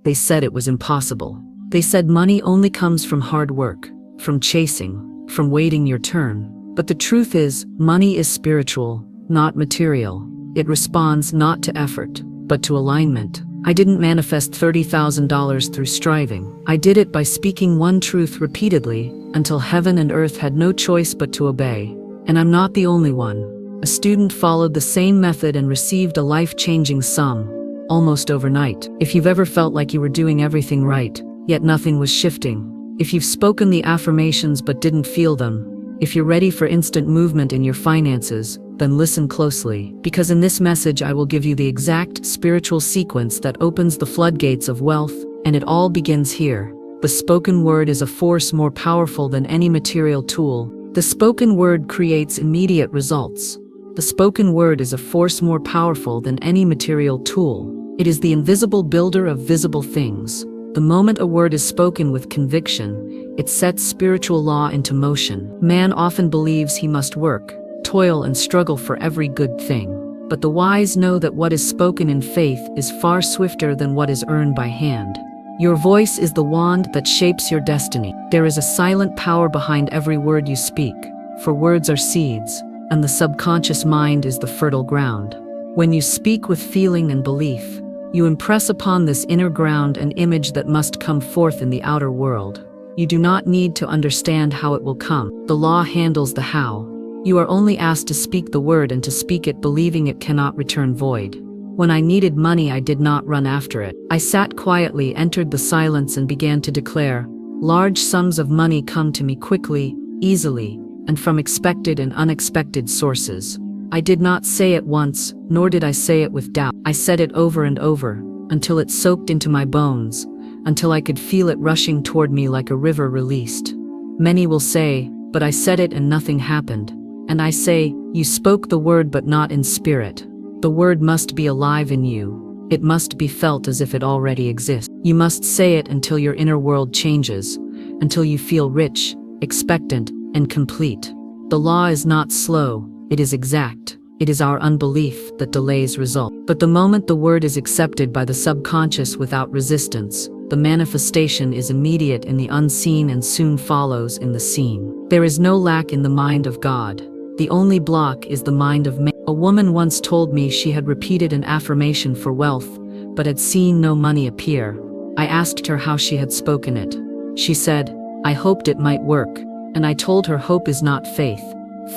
They said it was impossible. They said money only comes from hard work, from chasing, from waiting your turn. But the truth is, money is spiritual, not material. It responds not to effort, but to alignment. I didn't manifest $30,000 through striving. I did it by speaking one truth repeatedly until heaven and earth had no choice but to obey. And I'm not the only one. A student followed the same method and received a life-changing sum, almost overnight. If you've ever felt like you were doing everything right, yet nothing was shifting, if you've spoken the affirmations but didn't feel them, if you're ready for instant movement in your finances, then listen closely, because in this message I will give you the exact spiritual sequence that opens the floodgates of wealth, and it all begins here. The spoken word is a force more powerful than any material tool. The spoken word creates immediate results. The spoken word is a force more powerful than any material tool. It is the invisible builder of visible things. The moment a word is spoken with conviction, it sets spiritual law into motion. Man often believes he must work, toil and struggle for every good thing. But the wise know that what is spoken in faith is far swifter than what is earned by hand. Your voice is the wand that shapes your destiny. There is a silent power behind every word you speak, for words are seeds, and the subconscious mind is the fertile ground. When you speak with feeling and belief, you impress upon this inner ground an image that must come forth in the outer world. You do not need to understand how it will come. The law handles the how. You are only asked to speak the word and to speak it believing it cannot return void. When I needed money, I did not run after it. I sat quietly, entered the silence, and began to declare, large sums of money come to me quickly, easily, and from expected and unexpected sources. I did not say it once, nor did I say it with doubt. I said it over and over, until it soaked into my bones, until I could feel it rushing toward me like a river released. Many will say, but I said it and nothing happened. And I say, you spoke the word but not in spirit. The word must be alive in you. It must be felt as if it already exists. You must say it until your inner world changes, until you feel rich, expectant, and complete. The law is not slow, it is exact. It is our unbelief that delays result. But the moment the word is accepted by the subconscious without resistance, the manifestation is immediate in the unseen and soon follows in the seen. There is no lack in the mind of God. The only block is the mind of man. A woman once told me she had repeated an affirmation for wealth, but had seen no money appear. I asked her how she had spoken it. She said, I hoped it might work, and I told her hope is not faith.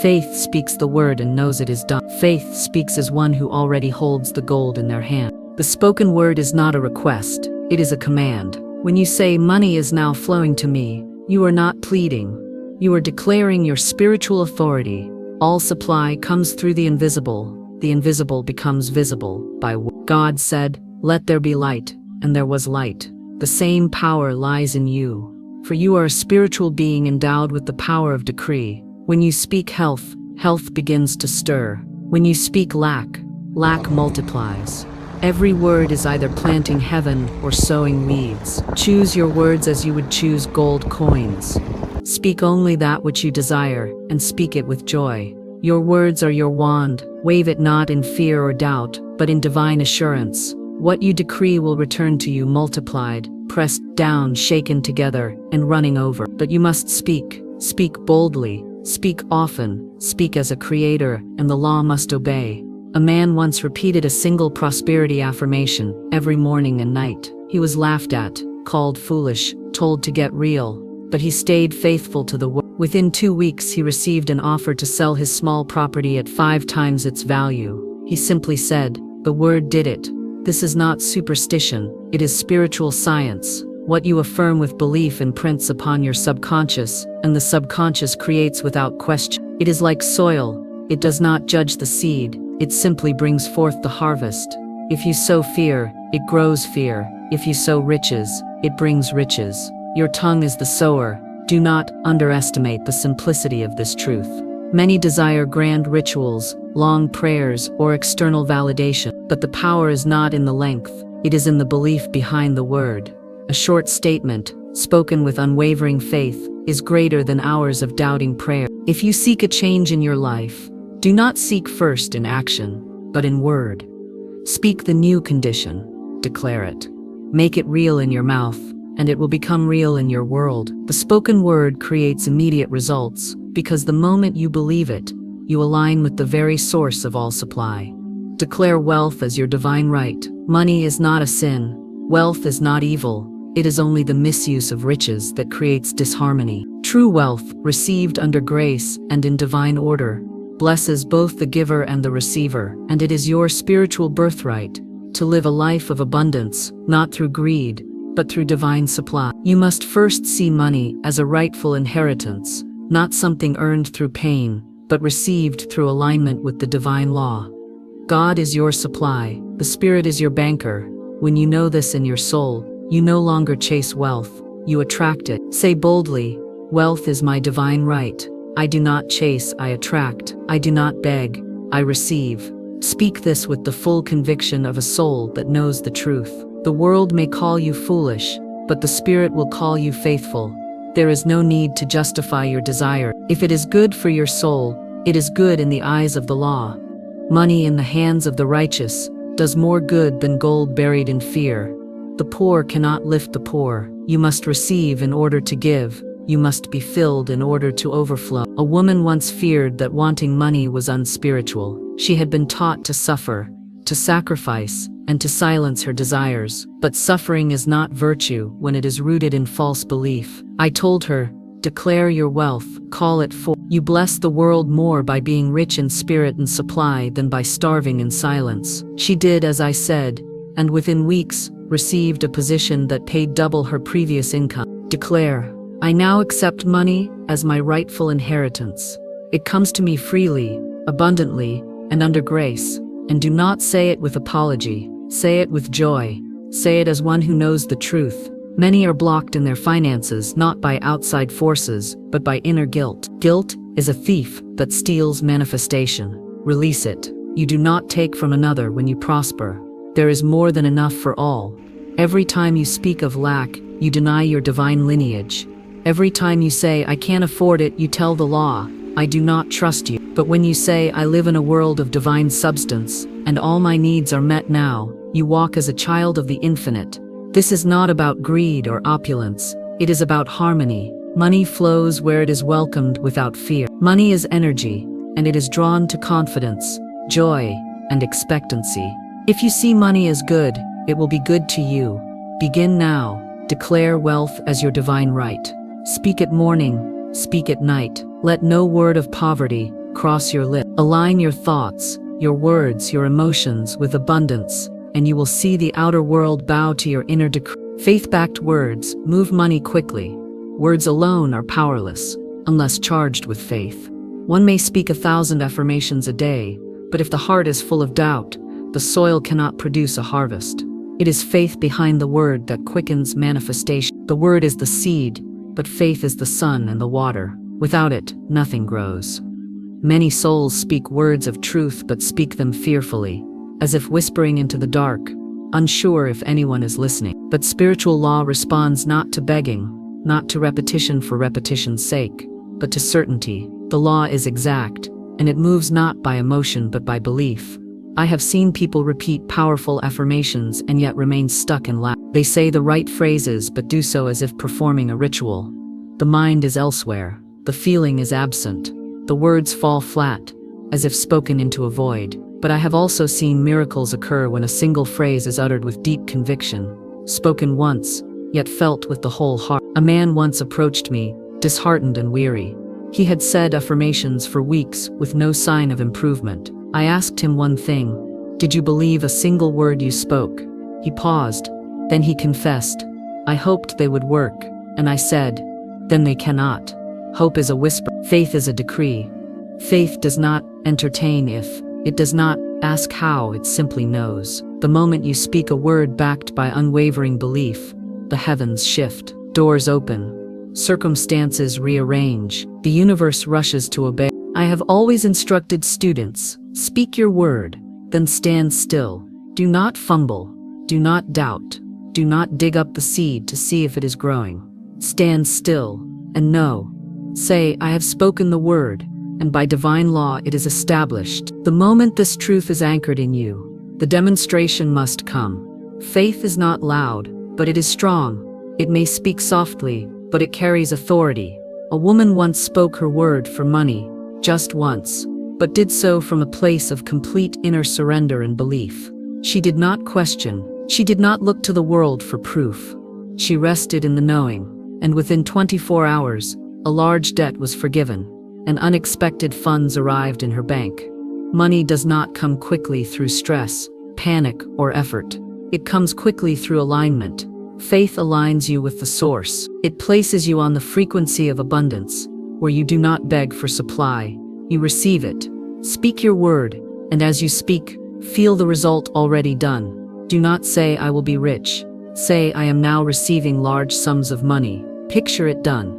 Faith speaks the word and knows it is done. Faith speaks as one who already holds the gold in their hand. The spoken word is not a request, it is a command. When you say money is now flowing to me, you are not pleading. You are declaring your spiritual authority. All supply comes through the invisible becomes visible by God said, let there be light, and there was light. The same power lies in you, for you are a spiritual being endowed with the power of decree. When you speak health, health begins to stir. When you speak lack, lack multiplies. Every word is either planting heaven or sowing weeds. Choose your words as you would choose gold coins. Speak only that which you desire, and speak it with joy. Your words are your wand. Wave it not in fear or doubt, but in divine assurance. What you decree will return to you multiplied, pressed down, shaken together, and running over. But you must speak. Speak boldly. Speak often, speak as a creator, and the law must obey. A man once repeated a single prosperity affirmation every morning and night. He was laughed at, called foolish, told to get real, but he stayed faithful to the word. Within 2 weeks, he received an offer to sell his small property at 5 times its value. He simply said, the word did it. This is not superstition, it is spiritual science. What you affirm with belief imprints upon your subconscious, and the subconscious creates without question. It is like soil. It does not judge the seed, it simply brings forth the harvest. If you sow fear, it grows fear. If you sow riches, it brings riches. Your tongue is the sower. Do not underestimate the simplicity of this truth. Many desire grand rituals, long prayers, or external validation, but the power is not in the length, it is in the belief behind the word. A short statement, spoken with unwavering faith, is greater than hours of doubting prayer. If you seek a change in your life, do not seek first in action, but in word. Speak the new condition, declare it. Make it real in your mouth, and it will become real in your world. The spoken word creates immediate results, because the moment you believe it, you align with the very source of all supply. Declare wealth as your divine right. Money is not a sin. Wealth is not evil. It is only the misuse of riches that creates disharmony. True wealth, received under grace and in divine order, blesses both the giver and the receiver, and it is your spiritual birthright to live a life of abundance, not through greed, but through divine supply. You must first see money as a rightful inheritance, not something earned through pain, but received through alignment with the divine law. God is your supply, the Spirit is your banker. When you know this in your soul, you no longer chase wealth, you attract it. Say boldly, wealth is my divine right. I do not chase, I attract. I do not beg, I receive. Speak this with the full conviction of a soul that knows the truth. The world may call you foolish, but the Spirit will call you faithful. There is no need to justify your desire. If it is good for your soul, it is good in the eyes of the law. Money in the hands of the righteous does more good than gold buried in fear. The poor cannot lift the poor. You must receive in order to give. You must be filled in order to overflow. A woman once feared that wanting money was unspiritual. She had been taught to suffer, to sacrifice, and to silence her desires. But suffering is not virtue when it is rooted in false belief. I told her, declare your wealth, call it forth. You bless the world more by being rich in spirit and supply than by starving in silence. She did as I said, and within weeks, received a position that paid double her previous income. Declare, I now accept money as my rightful inheritance. It comes to me freely, abundantly, and under grace. And do not say it with apology. Say it with joy. Say it as one who knows the truth. Many are blocked in their finances not by outside forces, but by inner guilt. Guilt is a thief that steals manifestation. Release it. You do not take from another when you prosper. There is more than enough for all. Every time you speak of lack, you deny your divine lineage. Every time you say, I can't afford it, you tell the law, I do not trust you. But when you say, I live in a world of divine substance, and all my needs are met now, you walk as a child of the infinite. This is not about greed or opulence. It is about harmony. Money flows where it is welcomed without fear. Money is energy, and it is drawn to confidence, joy, and expectancy. If you see money as good, it will be good to you. Begin now. Declare wealth as your divine right. Speak at morning, speak at night. Let no word of poverty cross your lips. Align your thoughts, your words, your emotions with abundance, and you will see the outer world bow to your inner decree. Faith-backed words move money quickly. Words alone are powerless, unless charged with faith. One may speak 1,000 affirmations a day, but if the heart is full of doubt, the soil cannot produce a harvest. It is faith behind the word that quickens manifestation. The word is the seed, but faith is the sun and the water. Without it, nothing grows. Many souls speak words of truth but speak them fearfully, as if whispering into the dark, unsure if anyone is listening. But spiritual law responds not to begging, not to repetition for repetition's sake, but to certainty. The law is exact, and it moves not by emotion but by belief. I have seen people repeat powerful affirmations and yet remain stuck in lack. They say the right phrases but do so as if performing a ritual. The mind is elsewhere. The feeling is absent. The words fall flat, as if spoken into a void. But I have also seen miracles occur when a single phrase is uttered with deep conviction, spoken once, yet felt with the whole heart. A man once approached me, disheartened and weary. He had said affirmations for weeks with no sign of improvement. I asked him one thing, did you believe a single word you spoke? He paused, then he confessed, I hoped they would work, and I said, then they cannot. Hope is a whisper, faith is a decree. Faith does not entertain if, it does not ask how, it simply knows. The moment you speak a word backed by unwavering belief, the heavens shift, doors open, circumstances rearrange, the universe rushes to obey. I have always instructed students, speak your word, then stand still. Do not fumble, do not doubt, do not dig up the seed to see if it is growing. Stand still and know. Say, I have spoken the word, and by divine law it is established. The moment this truth is anchored in you, the demonstration must come. Faith is not loud, but it is strong. It may speak softly, but it carries authority. A woman once spoke her word for money, just once, but did so from a place of complete inner surrender and belief. She did not question. She did not look to the world for proof. She rested in the knowing, and within 24 hours, a large debt was forgiven, and unexpected funds arrived in her bank. Money does not come quickly through stress, panic, or effort. It comes quickly through alignment. Faith aligns you with the source. It places you on the frequency of abundance, where you do not beg for supply, you receive it. Speak your word, and as you speak, feel the result already done. Do not say, "I will be rich." Say, "I am now receiving large sums of money." Picture it done.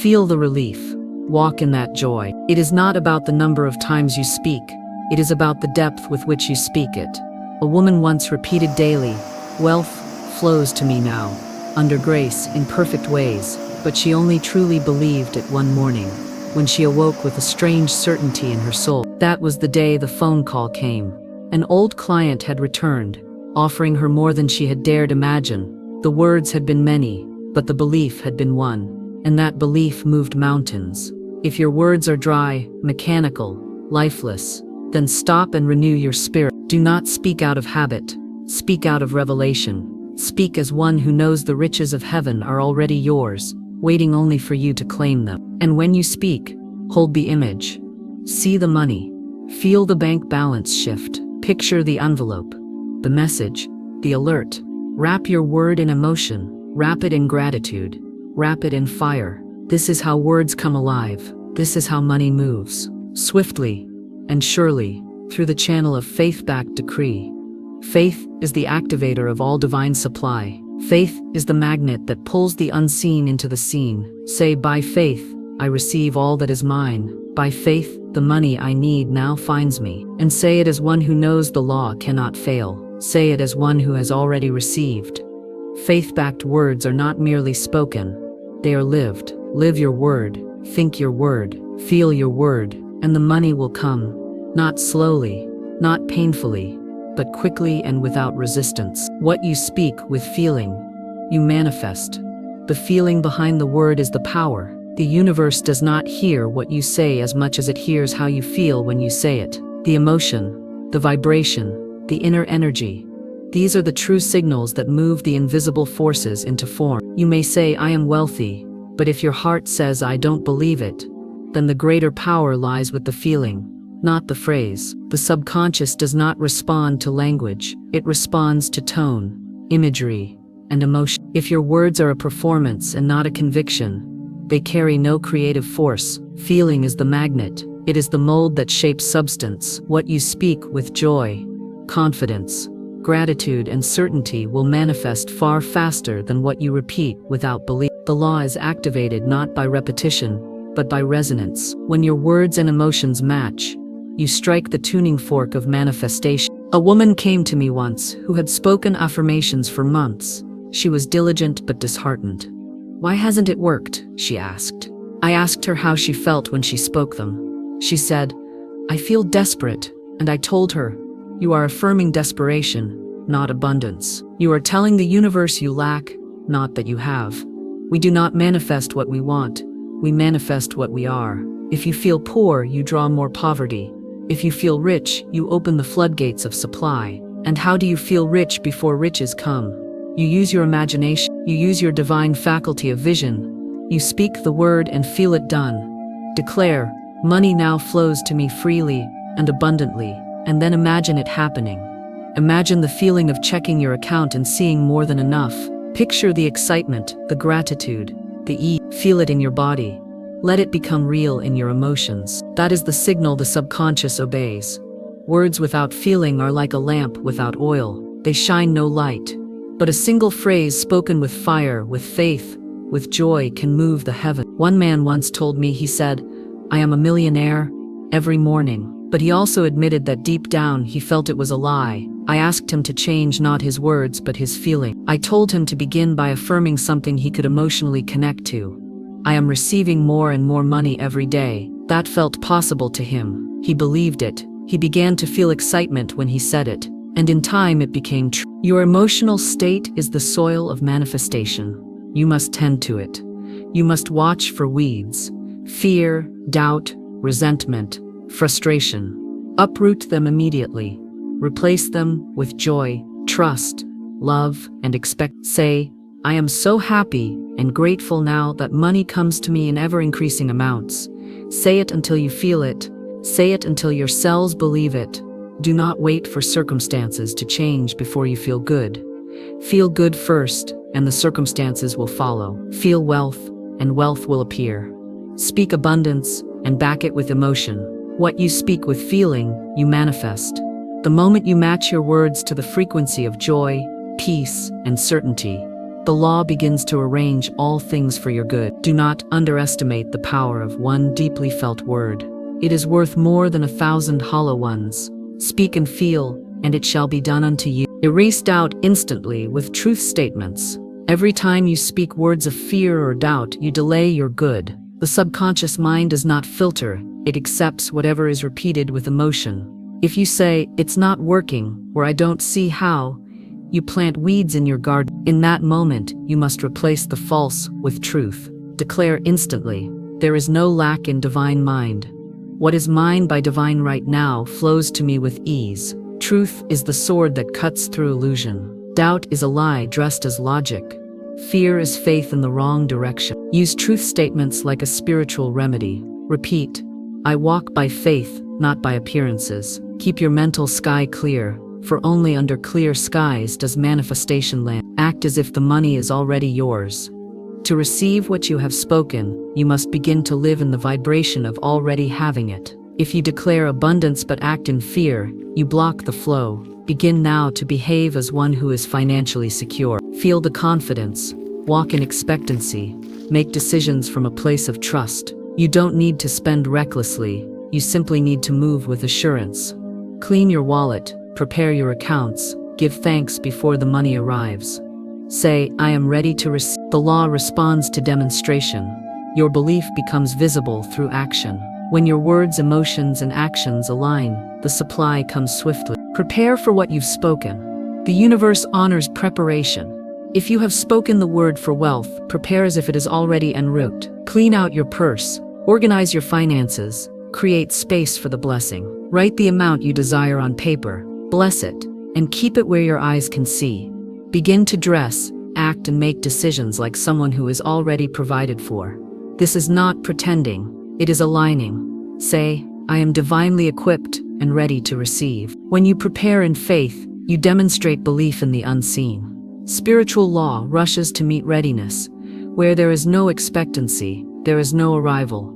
Feel the relief. Walk in that joy. It is not about the number of times you speak. It is about the depth with which you speak it. A woman once repeated daily, "Wealth flows to me now, under grace, in perfect ways," but she only truly believed it one morning, when she awoke with a strange certainty in her soul. That was the day the phone call came. An old client had returned, offering her more than she had dared imagine. The words had been many, but the belief had been one, and that belief moved mountains. If your words are dry, mechanical, lifeless, then stop and renew your spirit. Do not speak out of habit. Speak out of revelation. Speak as one who knows the riches of heaven are already yours, waiting only for you to claim them. And when you speak, hold the image. See the money. Feel the bank balance shift. Picture the envelope, the message, the alert. Wrap your word in emotion. Wrap it in gratitude. Wrap it in fire. This is how words come alive. This is how money moves. Swiftly and surely, through the channel of faith-backed decree. Faith is the activator of all divine supply. Faith is the magnet that pulls the unseen into the seen. Say, "By faith, I receive all that is mine. By faith, the money I need now finds me." And say it as one who knows the law cannot fail. Say it as one who has already received. Faith-backed words are not merely spoken. They are lived. Live your word. Think your word. Feel your word. And the money will come. Not slowly, not painfully, but quickly and without resistance. What you speak with feeling, you manifest. The feeling behind the word is the power. The universe does not hear what you say as much as it hears how you feel when you say it. The emotion, the vibration, the inner energy. These are the true signals that move the invisible forces into form. You may say, "I am wealthy," but if your heart says, "I don't believe it," then the greater power lies with the feeling, not the phrase. The subconscious does not respond to language. It responds to tone, imagery, and emotion. If your words are a performance and not a conviction, they carry no creative force. Feeling is the magnet. It is the mold that shapes substance. What you speak with joy, confidence, gratitude, and certainty will manifest far faster than what you repeat without belief. The law is activated not by repetition, but by resonance. When your words and emotions match, you strike the tuning fork of manifestation. A woman came to me once who had spoken affirmations for months. She was diligent but disheartened. "Why hasn't it worked?" she asked. I asked her how she felt when she spoke them. She said, "I feel desperate," and I told her, "You are affirming desperation, not abundance. You are telling the universe you lack, not that you have. We do not manifest what we want. We manifest what we are. If you feel poor, you draw more poverty. If you feel rich, you open the floodgates of supply. And how do you feel rich before riches come? You use your imagination. You use your divine faculty of vision. You speak the word and feel it done. Declare, "Money now flows to me freely and abundantly," and then imagine it happening. Imagine the feeling of checking your account and seeing more than enough. Picture the excitement, the gratitude, the ease. Feel it in your body. Let it become real in your emotions. That is the signal the subconscious obeys. Words without feeling are like a lamp without oil. They shine no light. But a single phrase spoken with fire, with faith, with joy can move the heaven. One man once told me, he said, "I am a millionaire," every morning. But he also admitted that deep down he felt it was a lie. I asked him to change not his words but his feeling. I told him to begin by affirming something he could emotionally connect to. "I am receiving more and more money every day." That felt possible to him. He believed it. He began to feel excitement when he said it. And in time it became true. Your emotional state is the soil of manifestation. You must tend to it. You must watch for weeds, fear, doubt, resentment, frustration. Uproot them immediately. Replace them with joy, trust, love, and expect. Say, I am so happy and grateful now that money comes to me in ever-increasing amounts. Say it until you feel it. Say it until your cells believe it. Do not wait for circumstances to change before you feel good. Feel good first, and the circumstances will follow. Feel wealth, and wealth will appear. Speak abundance, and back it with emotion. What you speak with feeling, you manifest. The moment you match your words to the frequency of joy, peace, and certainty, the law begins to arrange all things for your good. Do not underestimate the power of one deeply felt word. It is worth more than 1,000 hollow ones. Speak and feel, and it shall be done unto you. Erase doubt instantly with truth statements. Every time you speak words of fear or doubt, you delay your good. The subconscious mind does not filter, it accepts whatever is repeated with emotion. If you say, it's not working, or I don't see how, you plant weeds in your garden. In that moment, you must replace the false with truth. Declare instantly, there is no lack in divine mind. What is mine by divine right now flows to me with ease. Truth is the sword that cuts through illusion. Doubt is a lie dressed as logic. Fear is faith in the wrong direction. Use truth statements like a spiritual remedy. Repeat, I walk by faith, not by appearances. Keep your mental sky clear, for only under clear skies does manifestation land. Act as if the money is already yours. To receive what you have spoken, you must begin to live in the vibration of already having it. If you declare abundance but act in fear, you block the flow. Begin now to behave as one who is financially secure. Feel the confidence, walk in expectancy, make decisions from a place of trust. You don't need to spend recklessly, you simply need to move with assurance. Clean your wallet, prepare your accounts, give thanks before the money arrives. Say, I am ready to receive. The law responds to demonstration. Your belief becomes visible through action. When your words, emotions, and actions align, the supply comes swiftly. Prepare for what you've spoken. The universe honors preparation. If you have spoken the word for wealth, prepare as if it is already en route. Clean out your purse, organize your finances, create space for the blessing. Write the amount you desire on paper, bless it, and keep it where your eyes can see. Begin to dress, act, and make decisions like someone who is already provided for. This is not pretending, it is aligning. Say, I am divinely equipped and ready to receive. When you prepare in faith, you demonstrate belief in the unseen. Spiritual law rushes to meet readiness. Where there is no expectancy, there is no arrival.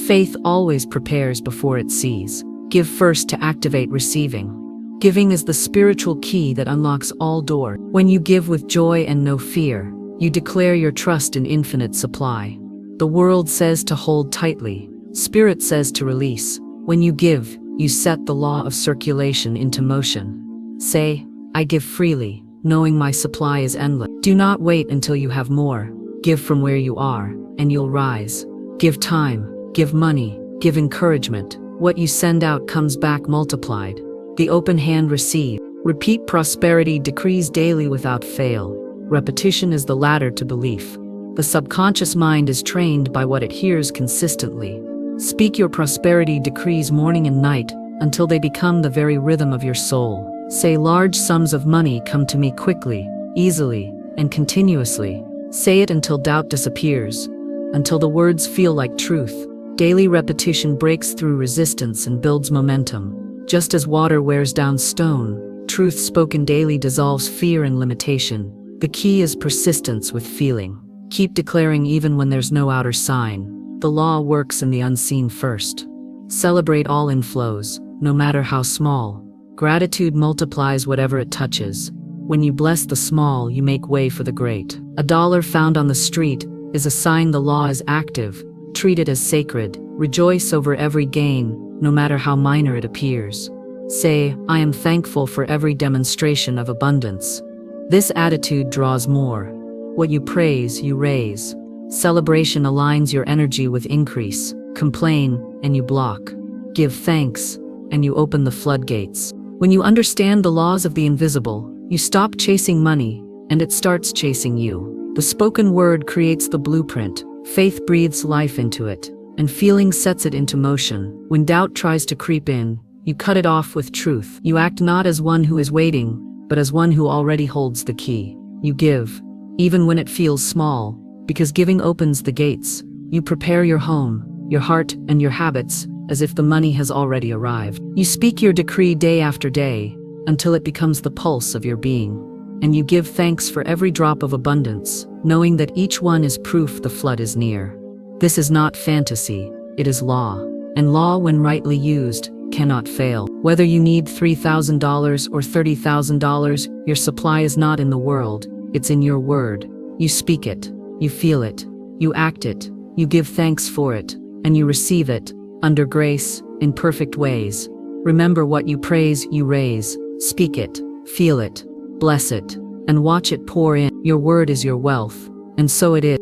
Faith always prepares before it sees. Give first to activate receiving. Giving is the spiritual key that unlocks all doors. When you give with joy and no fear, you declare your trust in infinite supply. The world says to hold tightly. Spirit says to release. When you give, you set the law of circulation into motion. Say, I give freely, knowing my supply is endless. Do not wait until you have more. Give from where you are, and you'll rise. Give time, give money, give encouragement. What you send out comes back multiplied. The open hand receive. Repeat prosperity decrees daily without fail. Repetition is the ladder to belief. The subconscious mind is trained by what it hears consistently. Speak your prosperity decrees morning and night until they become the very rhythm of your soul. Say large sums of money come to me quickly, easily, and continuously. Say it until doubt disappears, until the words feel like truth. Daily repetition breaks through resistance and builds momentum. Just as water wears down stone, truth spoken daily dissolves fear and limitation. The key is persistence with feeling. Keep declaring even when there's no outer sign. The law works in the unseen first. Celebrate all inflows, no matter how small. Gratitude multiplies whatever it touches. When you bless the small, you make way for the great. A dollar found on the street is a sign the law is active. Treat it as sacred. Rejoice over every gain, no matter how minor it appears. Say, I am thankful for every demonstration of abundance. This attitude draws more. What you praise, you raise. Celebration aligns your energy with increase. Complain, and you block. Give thanks, and you open the floodgates. When you understand the laws of the invisible, You stop chasing money, and it starts chasing you. The spoken word creates the blueprint. Faith breathes life into it, and feeling sets it into motion. When doubt tries to creep in, you cut it off with truth. You act not as one who is waiting, but as one who already holds the key. You give, even when it feels small, because giving opens the gates. You prepare your home, your heart, and your habits as if the money has already arrived. You speak your decree day after day, until it becomes the pulse of your being. And you give thanks for every drop of abundance, knowing that each one is proof the flood is near. This is not fantasy, it is law. And law, when rightly used, cannot fail. Whether you need $3,000 or $30,000, your supply is not in the world, it's in your word. You speak it, you feel it, you act it, you give thanks for it, and you receive it, under grace, in perfect ways. Remember, what you praise, you raise. Speak it, feel it, bless it, and watch it pour in. Your word is your wealth, and so it is.